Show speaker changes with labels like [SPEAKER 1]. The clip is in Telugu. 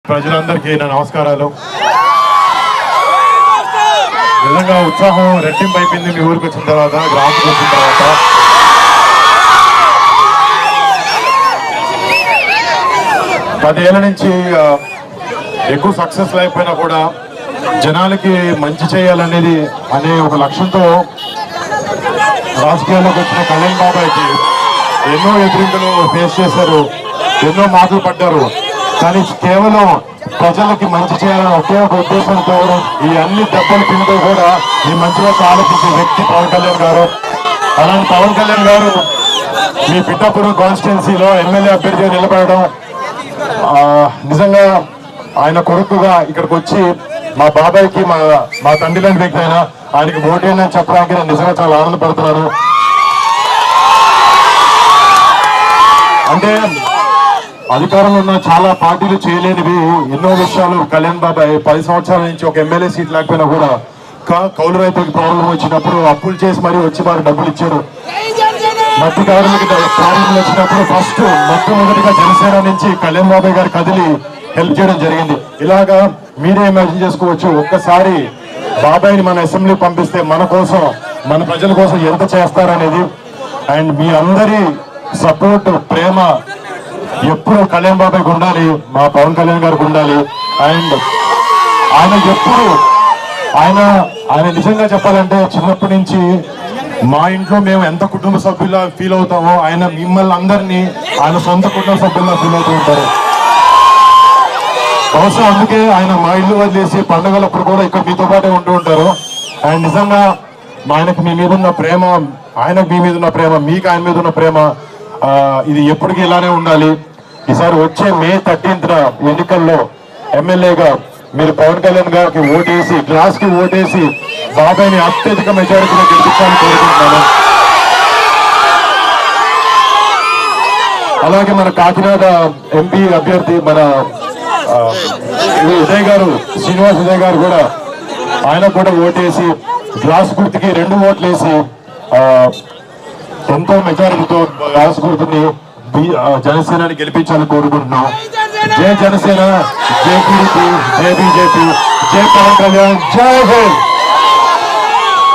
[SPEAKER 1] ప్రజలందరికీ నా నమస్కారాలు. నిజంగా ఉత్సాహం రెట్టింపు అయిపోయింది మీ ఊరికి వచ్చిన తర్వాత, గ్రామానికి వచ్చిన తర్వాత. పదేళ్ల నుంచి ఎక్కువ సక్సెస్ లేకపోయినా కూడా జనాలకి మంచి చేయాలనేది అనే ఒక లక్ష్యంతో రాజకీయాల్లోకి వచ్చిన కళ్యాణ్ బాబాయ్కి ఎన్నో ఎదురింపులు ఫేస్ చేశారు, ఎన్నో మాటలు పడ్డారు. కానీ కేవలం ప్రజలకి మంచి చేయాలని ఒకే ఒక ఉద్దేశంతో ఈ అన్ని దెబ్బలు తింటూ కూడా ఈ మంచిగా ఆలోచించే వ్యక్తి పవన్ కళ్యాణ్ గారు. అలాంటి పవన్ కళ్యాణ్ గారు మీ పిఠాపురం కాన్స్టిట్యున్సీలో ఎమ్మెల్యే అభ్యర్థిగా నిలబడడం, నిజంగా ఆయన కొడుకుగా ఇక్కడికి వచ్చి మా బాబాయ్కి మా తండ్రి లాంటి వ్యక్తి అయినా ఆయనకి ఓటేనని చెప్పడానికి నేను నిజంగా చాలా ఆనందపడుతున్నాను. అంటే అధికారంలో ఉన్న చాలా పార్టీలు చేయలేనివి ఎన్నో విషయాలు కళ్యాణ్ బాబాయ్ 10 సంవత్సరాల నుంచి ఒక ఎమ్మెల్యే సీట్ లేకపోయినా కూడా కౌలు రైతులకు ప్రాబ్లం వచ్చినప్పుడు అప్పులు చేసి మరీ వచ్చి వారు డబ్బులు ఇచ్చారు. మట్టి కార్మిక ప్రాబ్లం వచ్చినప్పుడు ఫస్ట్ మొట్టమొదటిగా జనసేన నుంచి కళ్యాణ్ బాబాయ్ గారు కదిలి హెల్ప్ చేయడం జరిగింది. ఇలాగా మీరే ఇమాజిన్ చేసుకోవచ్చు, ఒక్కసారి బాబాయ్ని మన అసెంబ్లీ పంపిస్తే మన కోసం, మన ప్రజల కోసం ఎంత చేస్తారనేది. అండ్ మీ అందరి సపోర్ట్, ప్రేమ ఎప్పుడు కళ్యాణ్ బాబాయ్కి ఉండాలి, మా పవన్ కళ్యాణ్ గారికి ఉండాలి. అండ్ ఆయన ఎప్పుడు ఆయన నిజంగా చెప్పాలంటే చిన్నప్పటి నుంచి మా ఇంట్లో మేము ఎంత కుటుంబ సభ్యులా ఫీల్ అవుతామో ఆయన మిమ్మల్ని అందరినీ ఆయన సొంత కుటుంబ సభ్యుల్లా ఫీల్ అవుతూ ఉంటారు. బహుశా అందుకే ఆయన మా ఇల్లు వదిలేసి పండుగలప్పుడు కూడా ఇక్కడ మీతో పాటే ఉంటూ ఉంటారు. అండ్ నిజంగా ఆయనకు మీ మీద ఉన్న ప్రేమ, ఆయనకు మీ మీద ఉన్న ప్రేమ, మీకు ఆయన మీద ఉన్న ప్రేమ ఇది ఎప్పటికీ ఇలానే ఉండాలి. ఈసారి వచ్చే May 13th ఎన్నికల్లో ఎమ్మెల్యేగా మీరు పవన్ కళ్యాణ్ గారికి ఓటేసి, గ్లాస్ కి ఓటేసి బాబాయ్ని అత్యధిక మెజారిటీలో గెలిపించాలని కోరుకుంటున్నాను. అలాగే మన కాకినాడ ఎంపీ అభ్యర్థి మన ఉదయ్ గారు, శ్రీనివాస్ ఉదయ్ గారు కూడా ఆయన కూడా ఓటేసి గ్లాస్ గుర్తుకి 2 ఓట్లు వేసి ఎంతో మెజారిటీతో గ్లాస్ గుర్తుని జనసేనని గెలిపించాలని కోరుకుంటున్నాం. జై జనసేన, జై టీడీపీ, జై బీజేపీ, జై పవన్ కళ్యాణ్, జై హింద్.